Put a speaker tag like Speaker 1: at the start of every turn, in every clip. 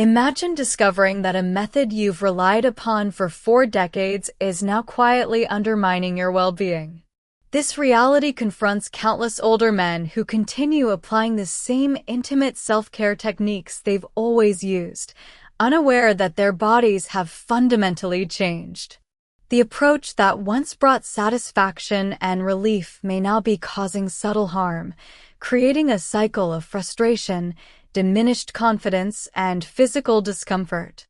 Speaker 1: Imagine discovering that a method you've relied upon for 4 decades is now quietly undermining your well-being. This reality confronts countless older men who continue applying the same intimate self-care techniques they've always used, unaware that their bodies have fundamentally changed. The approach that once brought satisfaction and relief may now be causing subtle harm, creating a cycle of frustration, diminished confidence, and physical discomfort.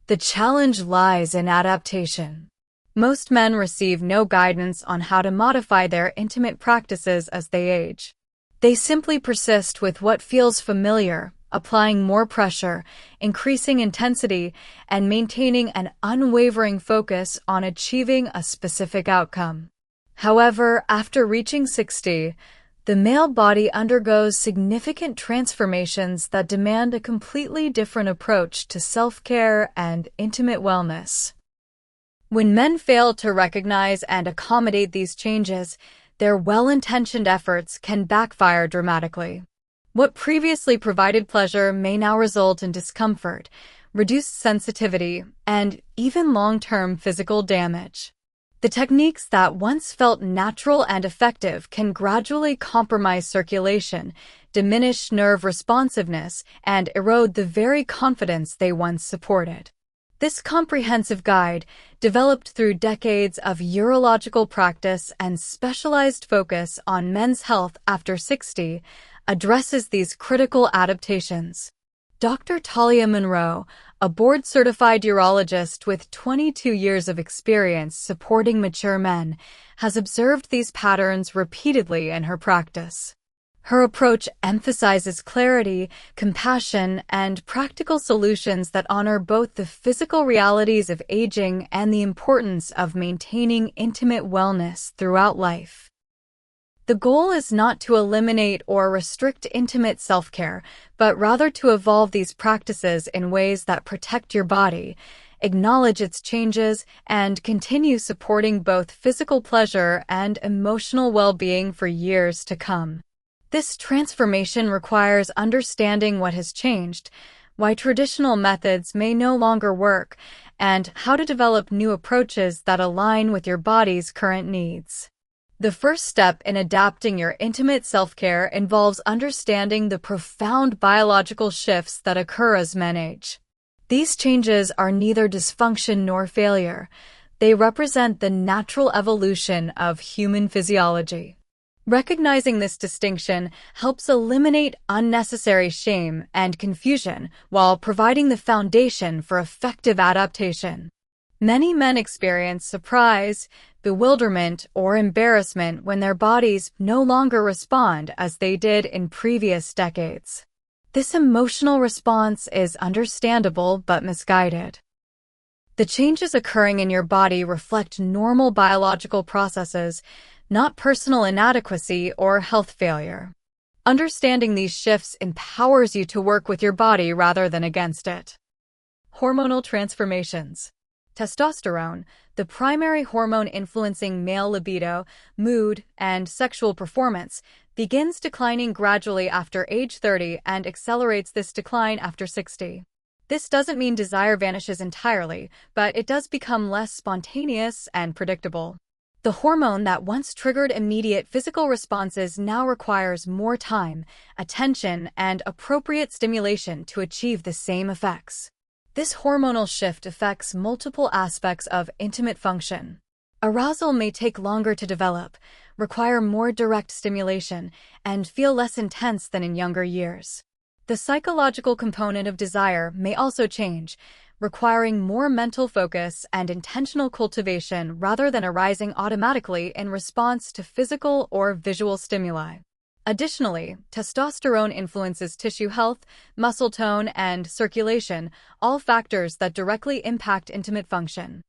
Speaker 1: The challenge lies in adaptation. Most men receive no guidance on how to modify their intimate practices as they age. They simply persist with what feels familiar, applying more pressure, increasing intensity, and maintaining an unwavering focus on achieving a specific outcome. However, after reaching 60, the male body undergoes significant transformations that demand a completely different approach to self-care and intimate wellness. When men fail to recognize and accommodate these changes, their well-intentioned efforts can backfire dramatically. What previously provided pleasure may now result in discomfort, reduced sensitivity, and even long-term physical damage. The techniques that once felt natural and effective can gradually compromise circulation, diminish nerve responsiveness, and erode the very confidence they once supported. This comprehensive guide, developed through decades of urological practice and specialized focus on men's health after 60, addresses these critical adaptations. Dr. Talia Monroe, a board-certified urologist with 22 years of experience supporting mature men, has observed these patterns repeatedly in her practice. Her approach emphasizes clarity, compassion, and practical solutions that honor both the physical realities of aging and the importance of maintaining intimate wellness throughout life. The goal is not to eliminate or restrict intimate self-care, but rather to evolve these practices in ways that protect your body, acknowledge its changes, and continue supporting both physical pleasure and emotional well-being for years to come. This transformation requires understanding what has changed, why traditional methods may no longer work, and how to develop new approaches that align with your body's current needs. The first step in adapting your intimate self-care involves understanding the profound biological shifts that occur as men age. These changes are neither dysfunction nor failure. They represent the natural evolution of human physiology. Recognizing this distinction helps eliminate unnecessary shame and confusion while providing the foundation for effective adaptation. Many men experience surprise, bewilderment, or embarrassment when their bodies no longer respond as they did in previous decades. This emotional response is understandable but misguided. The changes occurring in your body reflect normal biological processes, not personal inadequacy or health failure. Understanding these shifts empowers you to work with your body rather than against it. Hormonal transformations. Testosterone, the primary hormone influencing male libido, mood, and sexual performance, begins declining gradually after age 30 and accelerates this decline after 60. This doesn't mean desire vanishes entirely, but it does become less spontaneous and predictable. The hormone that once triggered immediate physical responses now requires more time, attention, and appropriate stimulation to achieve the same effects. This hormonal shift affects multiple aspects of intimate function. Arousal may take longer to develop, require more direct stimulation, and feel less intense than in younger years. The psychological component of desire may also change, requiring more mental focus and intentional cultivation rather than arising automatically in response to physical or visual stimuli. Additionally, testosterone influences tissue health, muscle tone, and circulation, all factors that directly impact intimate function.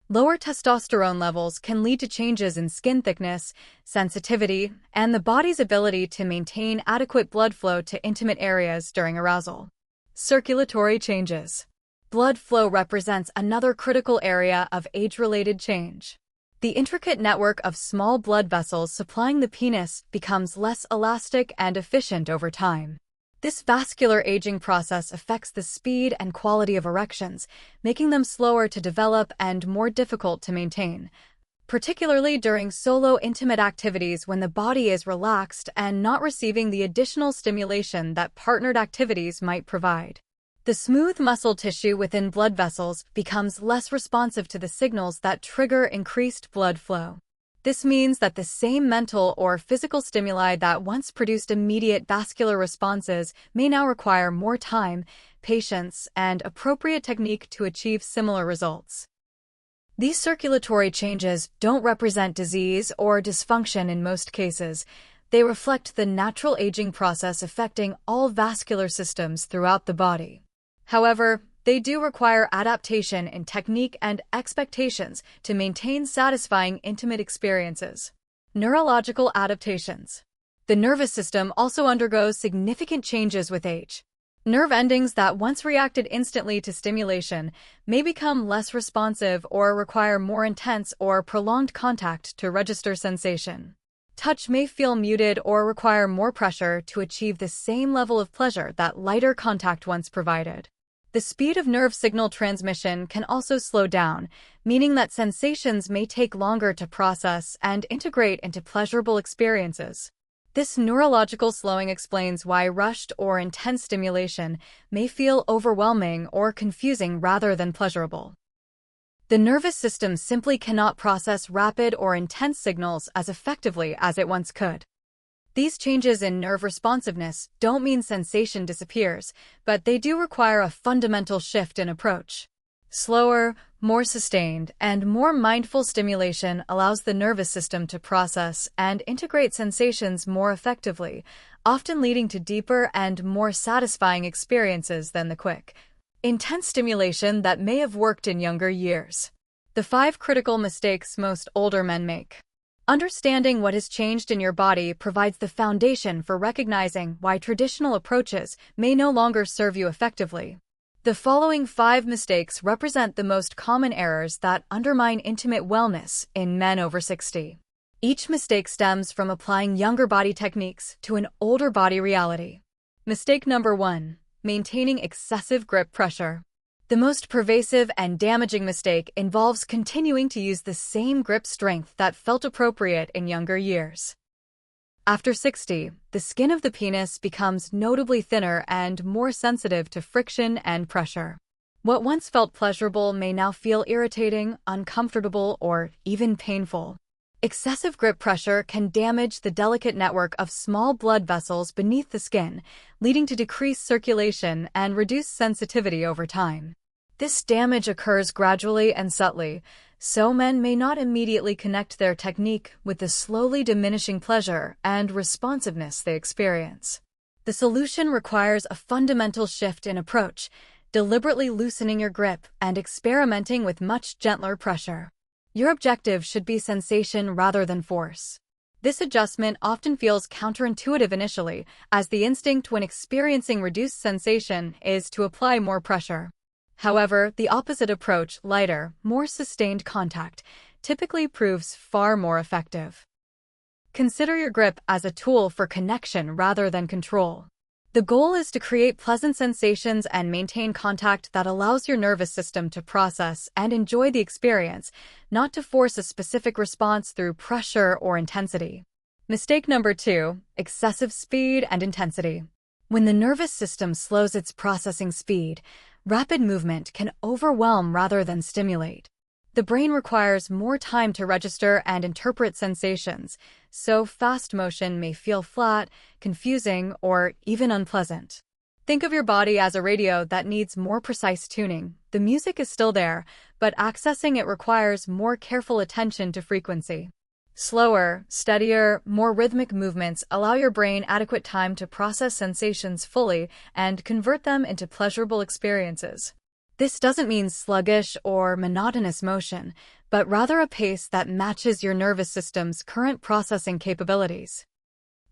Speaker 1: Lower testosterone levels can lead to changes in skin thickness, sensitivity, and the body's ability to maintain adequate blood flow to intimate areas during arousal. Circulatory changes. Blood flow represents another critical area of age-related change. The intricate network of small blood vessels supplying the penis becomes less elastic and efficient over time. This vascular aging process affects the speed and quality of erections, making them slower to develop and more difficult to maintain, particularly during solo intimate activities when the body is relaxed and not receiving the additional stimulation that partnered activities might provide. The smooth muscle tissue within blood vessels becomes less responsive to the signals that trigger increased blood flow. This means that the same mental or physical stimuli that once produced immediate vascular responses may now require more time, patience, and appropriate technique to achieve similar results. These circulatory changes don't represent disease or dysfunction in most cases. They reflect the natural aging process affecting all vascular systems throughout the body. However, they do require adaptation in technique and expectations to maintain satisfying intimate experiences. Neurological adaptations. The nervous system also undergoes significant changes with age. Nerve endings that once reacted instantly to stimulation may become less responsive or require more intense or prolonged contact to register sensation. Touch may feel muted or require more pressure to achieve the same level of pleasure that lighter contact once provided. The speed of nerve signal transmission can also slow down, meaning that sensations may take longer to process and integrate into pleasurable experiences. This neurological slowing explains why rushed or intense stimulation may feel overwhelming or confusing rather than pleasurable. The nervous system simply cannot process rapid or intense signals as effectively as it once could. These changes in nerve responsiveness don't mean sensation disappears, but they do require a fundamental shift in approach. Slower, more sustained, and more mindful stimulation allows the nervous system to process and integrate sensations more effectively, often leading to deeper and more satisfying experiences than the quick, intense stimulation that may have worked in younger years. The 5 critical mistakes most older men make. Understanding what has changed in your body provides the foundation for recognizing why traditional approaches may no longer serve you effectively. The following 5 mistakes represent the most common errors that undermine intimate wellness in men over 60. Each mistake stems from applying younger body techniques to an older body reality. Mistake number 1: maintaining excessive grip pressure. The most pervasive and damaging mistake involves continuing to use the same grip strength that felt appropriate in younger years. After 60, the skin of the penis becomes notably thinner and more sensitive to friction and pressure. What once felt pleasurable may now feel irritating, uncomfortable, or even painful. Excessive grip pressure can damage the delicate network of small blood vessels beneath the skin, leading to decreased circulation and reduced sensitivity over time. This damage occurs gradually and subtly, so men may not immediately connect their technique with the slowly diminishing pleasure and responsiveness they experience. The solution requires a fundamental shift in approach, deliberately loosening your grip and experimenting with much gentler pressure. Your objective should be sensation rather than force. This adjustment often feels counterintuitive initially, as the instinct when experiencing reduced sensation is to apply more pressure. However, the opposite approach, lighter, more sustained contact, typically proves far more effective. Consider your grip as a tool for connection rather than control. The goal is to create pleasant sensations and maintain contact that allows your nervous system to process and enjoy the experience, not to force a specific response through pressure or intensity. Mistake number 2: excessive speed and intensity. When the nervous system slows its processing speed, rapid movement can overwhelm rather than stimulate. The brain requires more time to register and interpret sensations, so fast motion may feel flat, confusing, or even unpleasant. Think of your body as a radio that needs more precise tuning. The music is still there, but accessing it requires more careful attention to frequency. Slower, steadier, more rhythmic movements allow your brain adequate time to process sensations fully and convert them into pleasurable experiences. This doesn't mean sluggish or monotonous motion, but rather a pace that matches your nervous system's current processing capabilities.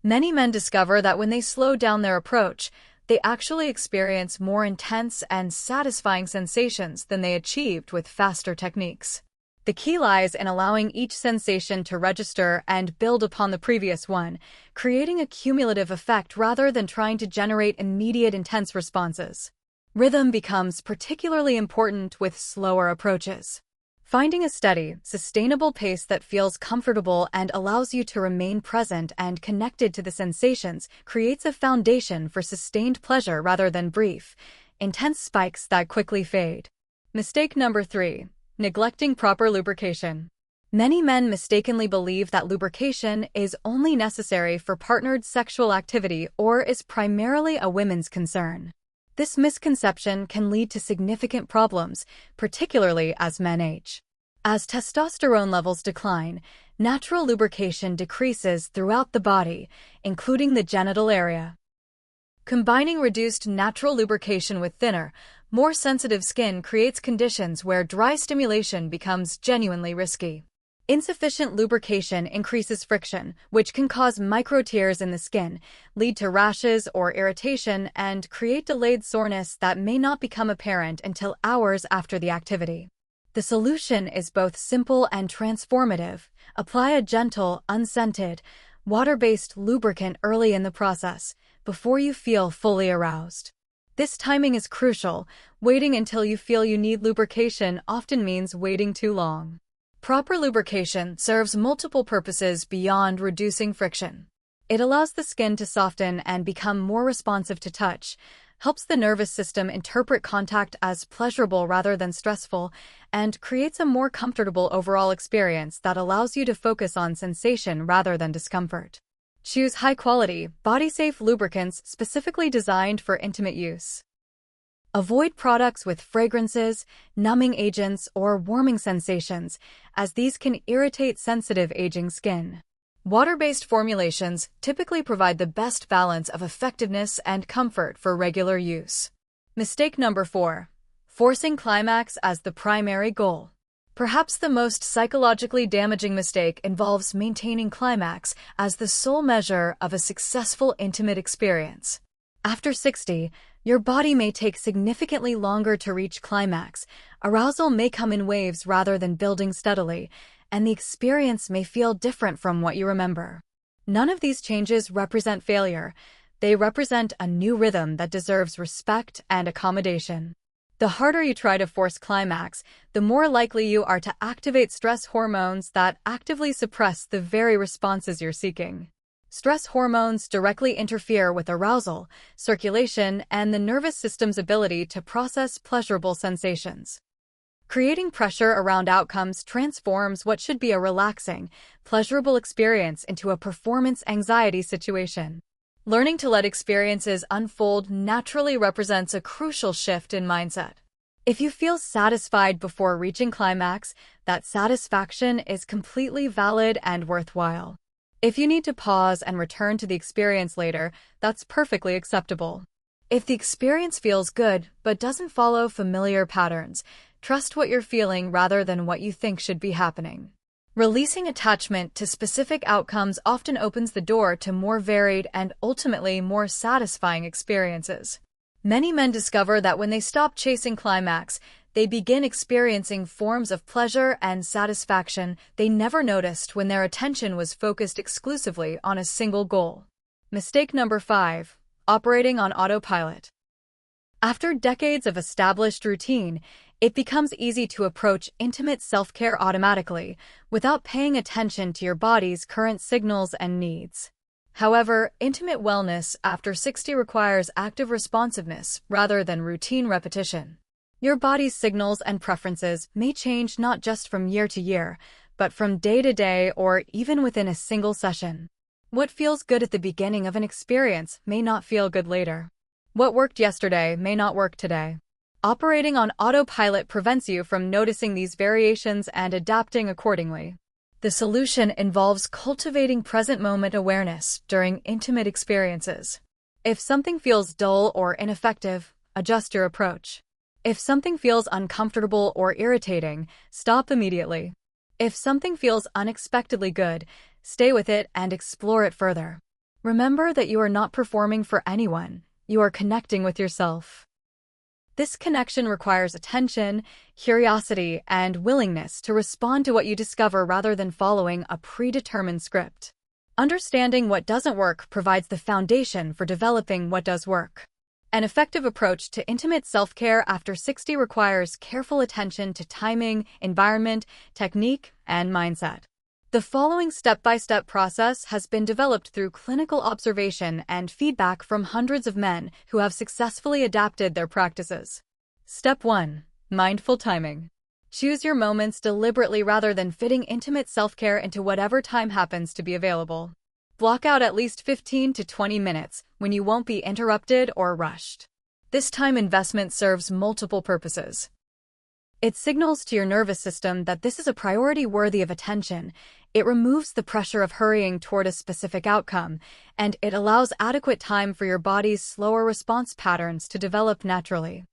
Speaker 1: Many men discover that when they slow down their approach, they actually experience more intense and satisfying sensations than they achieved with faster techniques. The key lies in allowing each sensation to register and build upon the previous one, creating a cumulative effect rather than trying to generate immediate intense responses. Rhythm becomes particularly important with slower approaches. Finding a steady, sustainable pace that feels comfortable and allows you to remain present and connected to the sensations creates a foundation for sustained pleasure rather than brief, intense spikes that quickly fade. Mistake number 3. Neglecting proper lubrication. Many men mistakenly believe that lubrication is only necessary for partnered sexual activity or is primarily a women's concern. This misconception can lead to significant problems, particularly as men age. As testosterone levels decline, natural lubrication decreases throughout the body, including the genital area. Combining reduced natural lubrication with thinner, more sensitive skin creates conditions where dry stimulation becomes genuinely risky. Insufficient lubrication increases friction, which can cause micro-tears in the skin, lead to rashes or irritation, and create delayed soreness that may not become apparent until hours after the activity. The solution is both simple and transformative. Apply a gentle, unscented, water-based lubricant early in the process, before you feel fully aroused. This timing is crucial. Waiting until you feel you need lubrication often means waiting too long. Proper lubrication serves multiple purposes beyond reducing friction. It allows the skin to soften and become more responsive to touch, helps the nervous system interpret contact as pleasurable rather than stressful, and creates a more comfortable overall experience that allows you to focus on sensation rather than discomfort. Choose high-quality, body-safe lubricants specifically designed for intimate use. Avoid products with fragrances, numbing agents, or warming sensations, as these can irritate sensitive aging skin. Water-based formulations typically provide the best balance of effectiveness and comfort for regular use. Mistake number 4. Forcing climax as the primary goal. Perhaps the most psychologically damaging mistake involves maintaining climax as the sole measure of a successful intimate experience. After 60, your body may take significantly longer to reach climax, arousal may come in waves rather than building steadily, and the experience may feel different from what you remember. None of these changes represent failure. They represent a new rhythm that deserves respect and accommodation. The harder you try to force climax, the more likely you are to activate stress hormones that actively suppress the very responses you're seeking. Stress hormones directly interfere with arousal, circulation, and the nervous system's ability to process pleasurable sensations. Creating pressure around outcomes transforms what should be a relaxing, pleasurable experience into a performance anxiety situation. Learning to let experiences unfold naturally represents a crucial shift in mindset. If you feel satisfied before reaching climax, that satisfaction is completely valid and worthwhile. If you need to pause and return to the experience later, that's perfectly acceptable. If the experience feels good but doesn't follow familiar patterns, trust what you're feeling rather than what you think should be happening. Releasing attachment to specific outcomes often opens the door to more varied and ultimately more satisfying experiences. Many men discover that when they stop chasing climax, they begin experiencing forms of pleasure and satisfaction they never noticed when their attention was focused exclusively on a single goal. Mistake number 5. Operating on autopilot. After decades of established routine, it becomes easy to approach intimate self-care automatically, without paying attention to your body's current signals and needs. However, intimate wellness after 60 requires active responsiveness rather than routine repetition. Your body's signals and preferences may change not just from year to year, but from day to day or even within a single session. What feels good at the beginning of an experience may not feel good later. What worked yesterday may not work today. Operating on autopilot prevents you from noticing these variations and adapting accordingly. The solution involves cultivating present moment awareness during intimate experiences. If something feels dull or ineffective, adjust your approach. If something feels uncomfortable or irritating, stop immediately. If something feels unexpectedly good, stay with it and explore it further. Remember that you are not performing for anyone, you are connecting with yourself. This connection requires attention, curiosity, and willingness to respond to what you discover rather than following a predetermined script. Understanding what doesn't work provides the foundation for developing what does work. An effective approach to intimate self-care after 60 requires careful attention to timing, environment, technique, and mindset. The following step-by-step process has been developed through clinical observation and feedback from hundreds of men who have successfully adapted their practices. Step 1. Mindful timing. Choose your moments deliberately rather than fitting intimate self-care into whatever time happens to be available. Block out at least 15 to 20 minutes when you won't be interrupted or rushed. This time investment serves multiple purposes. It signals to your nervous system that this is a priority worthy of attention, it removes the pressure of hurrying toward a specific outcome, and it allows adequate time for your body's slower response patterns to develop naturally.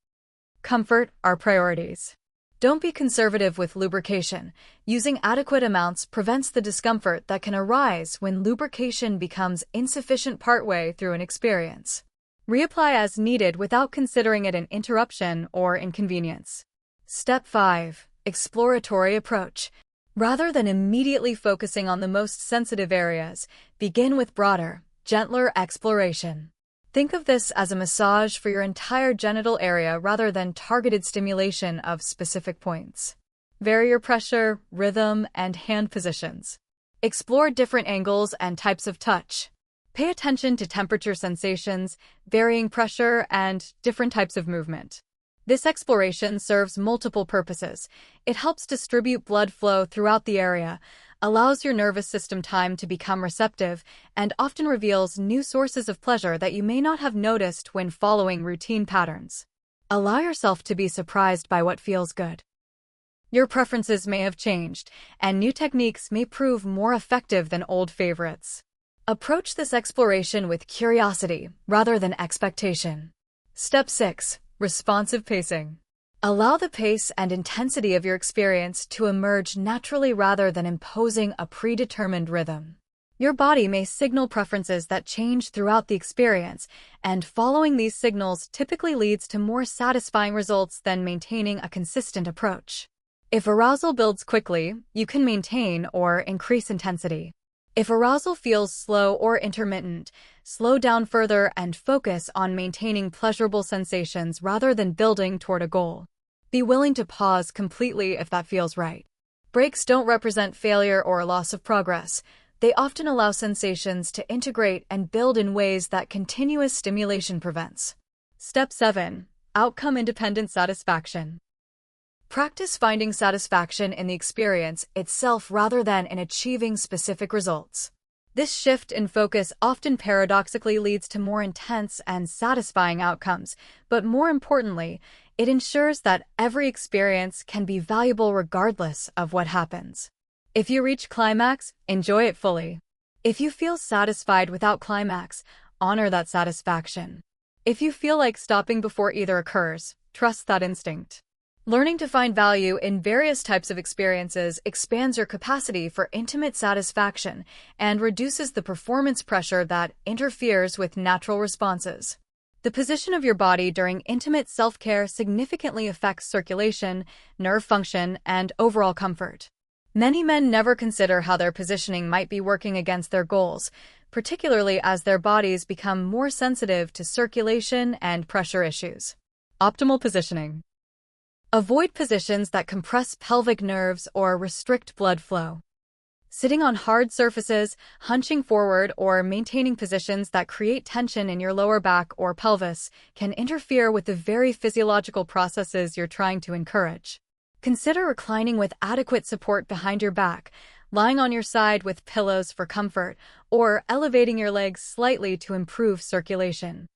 Speaker 1: Comfort are priorities. Don't be conservative with lubrication. Using adequate amounts prevents the discomfort that can arise when lubrication becomes insufficient partway through an experience. Reapply as needed without considering it an interruption or inconvenience. Step 5. Exploratory approach. Rather than immediately focusing on the most sensitive areas, begin with broader, gentler exploration. Think of this as a massage for your entire genital area rather than targeted stimulation of specific points. Vary your pressure, rhythm, and hand positions. Explore different angles and types of touch. Pay attention to temperature sensations, varying pressure, and different types of movement. This exploration serves multiple purposes. It helps distribute blood flow throughout the area, allows your nervous system time to become receptive, and often reveals new sources of pleasure that you may not have noticed when following routine patterns. Allow yourself to be surprised by what feels good. Your preferences may have changed, and new techniques may prove more effective than old favorites. Approach this exploration with curiosity rather than expectation. Step 6. Responsive pacing. Allow the pace and intensity of your experience to emerge naturally rather than imposing a predetermined rhythm. Your body may signal preferences that change throughout the experience, and following these signals typically leads to more satisfying results than maintaining a consistent approach. If arousal builds quickly, you can maintain or increase intensity. If arousal feels slow or intermittent, slow down further and focus on maintaining pleasurable sensations rather than building toward a goal. Be willing to pause completely if that feels right. Breaks don't represent failure or loss of progress. They often allow sensations to integrate and build in ways that continuous stimulation prevents. Step 7. Outcome-independent satisfaction. Practice finding satisfaction in the experience itself rather than in achieving specific results. This shift in focus often paradoxically leads to more intense and satisfying outcomes, but more importantly, it ensures that every experience can be valuable regardless of what happens. If you reach climax, enjoy it fully. If you feel satisfied without climax, honor that satisfaction. If you feel like stopping before either occurs, trust that instinct. Learning to find value in various types of experiences expands your capacity for intimate satisfaction and reduces the performance pressure that interferes with natural responses. The position of your body during intimate self-care significantly affects circulation, nerve function, and overall comfort. Many men never consider how their positioning might be working against their goals, particularly as their bodies become more sensitive to circulation and pressure issues. Optimal positioning. Avoid positions that compress pelvic nerves or restrict blood flow. Sitting on hard surfaces, hunching forward, or maintaining positions that create tension in your lower back or pelvis can interfere with the very physiological processes you're trying to encourage. Consider reclining with adequate support behind your back, lying on your side with pillows for comfort, or elevating your legs slightly to improve circulation.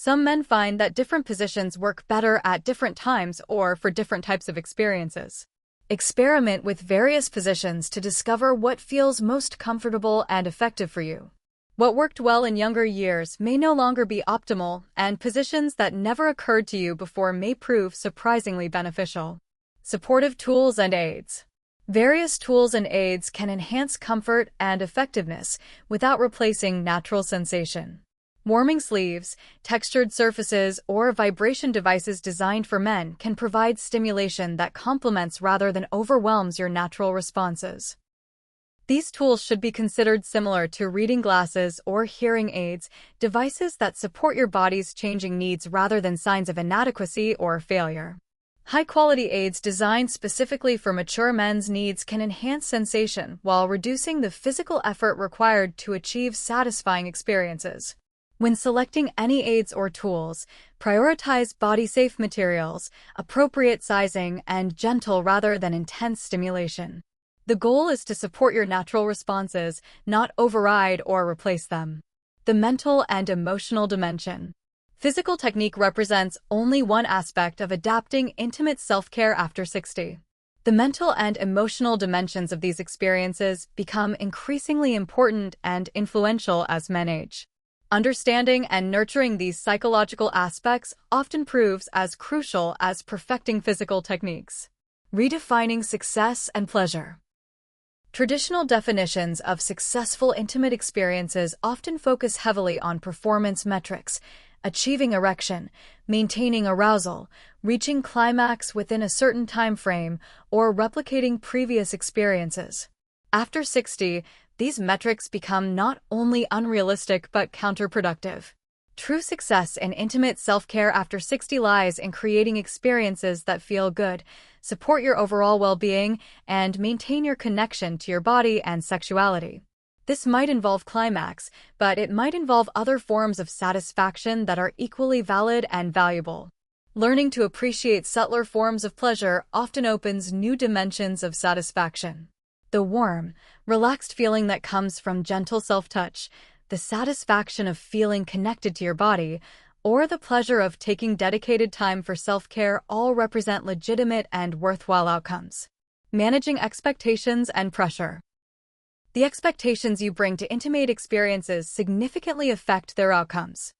Speaker 1: Some men find that different positions work better at different times or for different types of experiences. Experiment with various positions to discover what feels most comfortable and effective for you. What worked well in younger years may no longer be optimal, and positions that never occurred to you before may prove surprisingly beneficial. Supportive tools and aids. Various tools and aids can enhance comfort and effectiveness without replacing natural sensation. Warming sleeves, textured surfaces, or vibration devices designed for men can provide stimulation that complements rather than overwhelms your natural responses. These tools should be considered similar to reading glasses or hearing aids, devices that support your body's changing needs rather than signs of inadequacy or failure. High-quality aids designed specifically for mature men's needs can enhance sensation while reducing the physical effort required to achieve satisfying experiences. When selecting any aids or tools, prioritize body-safe materials, appropriate sizing, and gentle rather than intense stimulation. The goal is to support your natural responses, not override or replace them. The mental and emotional dimension. Physical technique represents only one aspect of adapting intimate self-care after 60. The mental and emotional dimensions of these experiences become increasingly important and influential as men age. Understanding and nurturing these psychological aspects often proves as crucial as perfecting physical techniques. Redefining success and pleasure. Traditional definitions of successful intimate experiences often focus heavily on performance metrics, achieving erection, maintaining arousal, reaching climax within a certain time frame, or replicating previous experiences. After 60, these metrics become not only unrealistic but counterproductive. True success in intimate self-care after 60 lies in creating experiences that feel good, support your overall well-being, and maintain your connection to your body and sexuality. This might involve climax, but it might involve other forms of satisfaction that are equally valid and valuable. Learning to appreciate subtler forms of pleasure often opens new dimensions of satisfaction. The warm, relaxed feeling that comes from gentle self-touch, the satisfaction of feeling connected to your body, or the pleasure of taking dedicated time for self-care all represent legitimate and worthwhile outcomes. Managing expectations and pressure. The expectations you bring to intimate experiences significantly affect their outcomes.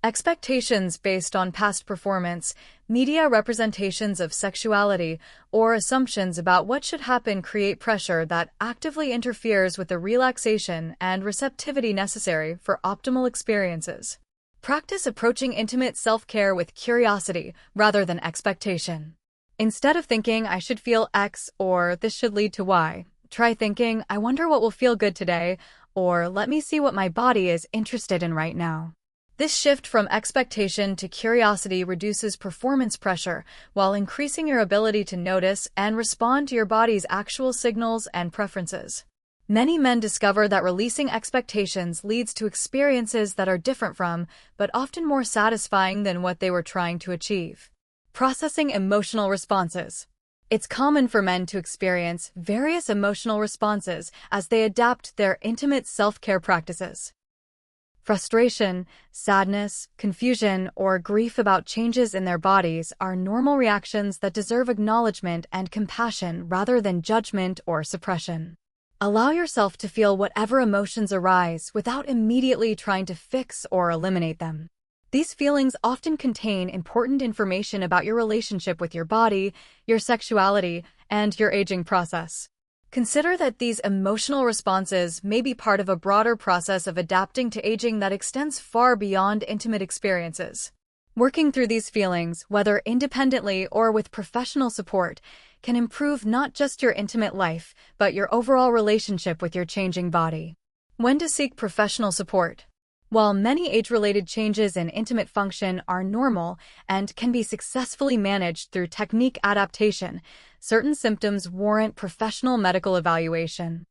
Speaker 1: Expectations based on past performance, media representations of sexuality, or assumptions about what should happen create pressure that actively interferes with the relaxation and receptivity necessary for optimal experiences. Practice approaching intimate self-care with curiosity rather than expectation. Instead of thinking, I should feel X or this should lead to Y, try thinking, I wonder what will feel good today, or let me see what my body is interested in right now. This shift from expectation to curiosity reduces performance pressure while increasing your ability to notice and respond to your body's actual signals and preferences. Many men discover that releasing expectations leads to experiences that are different from, but often more satisfying than what they were trying to achieve. Processing emotional responses. It's common for men to experience various emotional responses as they adapt their intimate self-care practices. Frustration, sadness, confusion, or grief about changes in their bodies are normal reactions that deserve acknowledgement and compassion rather than judgment or suppression. Allow yourself to feel whatever emotions arise without immediately trying to fix or eliminate them. These feelings often contain important information about your relationship with your body, your sexuality, and your aging process. Consider that these emotional responses may be part of a broader process of adapting to aging that extends far beyond intimate experiences. Working through these feelings, whether independently or with professional support, can improve not just your intimate life, but your overall relationship with your changing body. When to seek professional support. While many age-related changes in intimate function are normal and can be successfully managed through technique adaptation, certain symptoms warrant professional medical evaluation.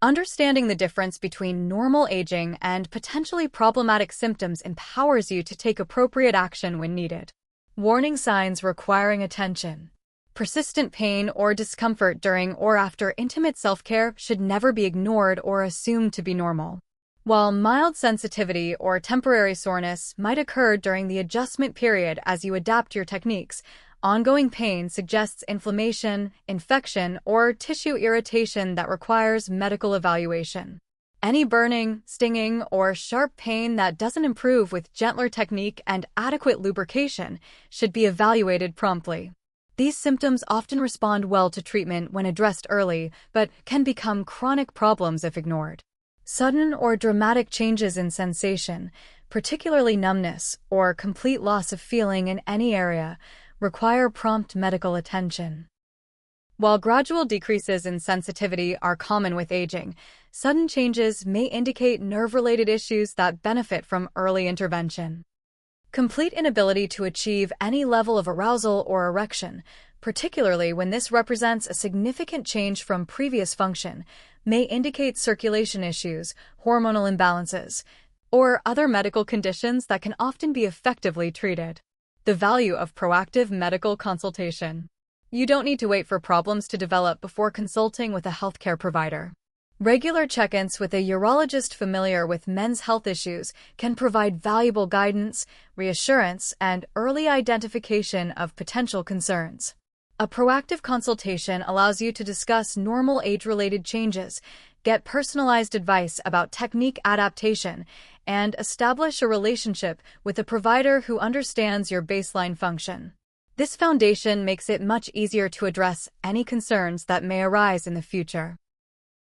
Speaker 1: Understanding the difference between normal aging and potentially problematic symptoms empowers you to take appropriate action when needed. Warning signs requiring attention. Persistent pain or discomfort during or after intimate self-care should never be ignored or assumed to be normal. While mild sensitivity or temporary soreness might occur during the adjustment period as you adapt your techniques, ongoing pain suggests inflammation, infection, or tissue irritation that requires medical evaluation. Any burning, stinging, or sharp pain that doesn't improve with gentler technique and adequate lubrication should be evaluated promptly. These symptoms often respond well to treatment when addressed early, but can become chronic problems if ignored. Sudden or dramatic changes in sensation, particularly numbness or complete loss of feeling in any area, require prompt medical attention. While gradual decreases in sensitivity are common with aging, sudden changes may indicate nerve-related issues that benefit from early intervention. Complete inability to achieve any level of arousal or erection, particularly when this represents a significant change from previous function, may indicate circulation issues, hormonal imbalances, or other medical conditions that can often be effectively treated. The value of proactive medical consultation. You don't need to wait for problems to develop before consulting with a healthcare provider. Regular check-ins with a urologist familiar with men's health issues can provide valuable guidance, reassurance, and early identification of potential concerns. A proactive consultation allows you to discuss normal age-related changes, get personalized advice about technique adaptation, and establish a relationship with a provider who understands your baseline function. This foundation makes it much easier to address any concerns that may arise in the future.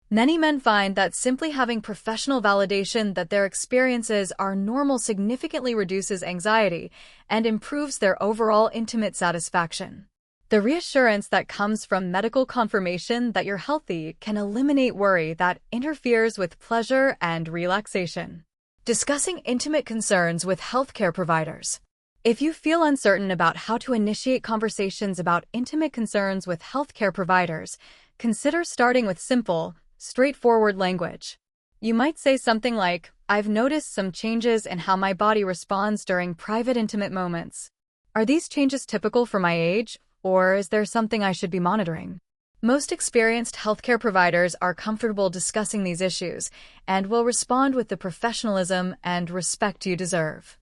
Speaker 1: Many men find that simply having professional validation that their experiences are normal significantly reduces anxiety and improves their overall intimate satisfaction. The reassurance that comes from medical confirmation that you're healthy can eliminate worry that interferes with pleasure and relaxation. Discussing intimate concerns with healthcare providers. If you feel uncertain about how to initiate conversations about intimate concerns with healthcare providers, consider starting with simple, straightforward language. You might say something like, "I've noticed some changes in how my body responds during private intimate moments. Are these changes typical for my age, or is there something I should be monitoring?" Most experienced healthcare providers are comfortable discussing these issues and will respond with the professionalism and respect you deserve.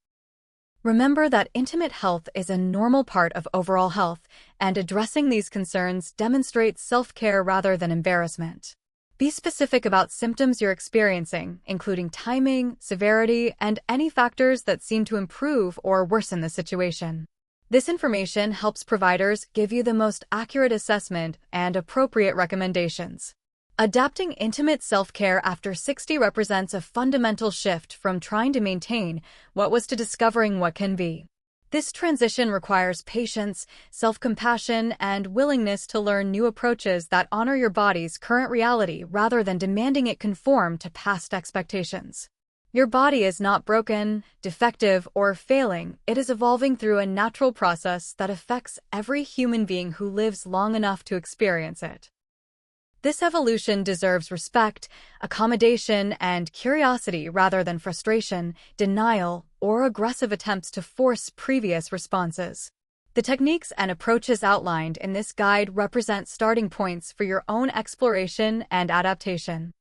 Speaker 1: Remember that intimate health is a normal part of overall health, and addressing these concerns demonstrates self-care rather than embarrassment. Be specific about symptoms you're experiencing, including timing, severity, and any factors that seem to improve or worsen the situation. This information helps providers give you the most accurate assessment and appropriate recommendations. Adapting intimate self-care after 60 represents a fundamental shift from trying to maintain what was to discovering what can be. This transition requires patience, self-compassion, and willingness to learn new approaches that honor your body's current reality rather than demanding it conform to past expectations. Your body is not broken, defective, or failing. It is evolving through a natural process that affects every human being who lives long enough to experience it. This evolution deserves respect, accommodation, and curiosity rather than frustration, denial, or aggressive attempts to force previous responses. The techniques and approaches outlined in this guide represent starting points for your own exploration and adaptation.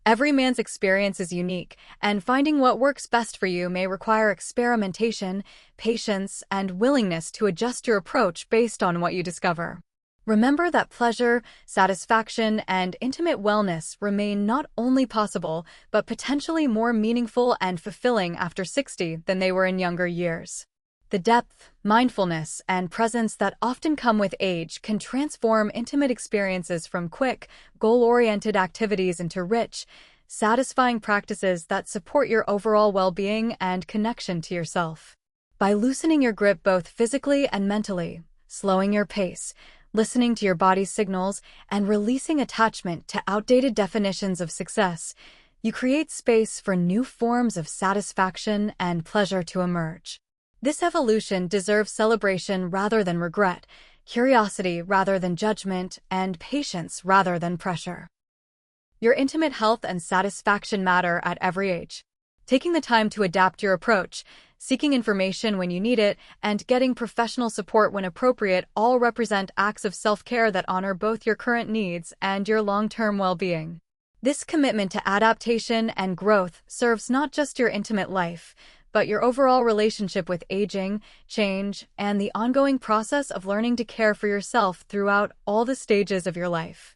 Speaker 1: Every man's experience is unique, and finding what works best for you may require experimentation, patience, and willingness to adjust your approach based on what you discover. Remember that pleasure, satisfaction, and intimate wellness remain not only possible, but potentially more meaningful and fulfilling after 60 than they were in younger years. The depth, mindfulness, and presence that often come with age can transform intimate experiences from quick, goal-oriented activities into rich, satisfying practices that support your overall well-being and connection to yourself. By loosening your grip both physically and mentally, slowing your pace, listening to your body's signals, and releasing attachment to outdated definitions of success, you create space for new forms of satisfaction and pleasure to emerge. This evolution deserves celebration rather than regret, curiosity rather than judgment, and patience rather than pressure. Your intimate health and satisfaction matter at every age. Taking the time to adapt your approach, seeking information when you need it, and getting professional support when appropriate all represent acts of self-care that honor both your current needs and your long-term well-being. This commitment to adaptation and growth serves not just your intimate life, but your overall relationship with aging, change, and the ongoing process of learning to care for yourself throughout all the stages of your life.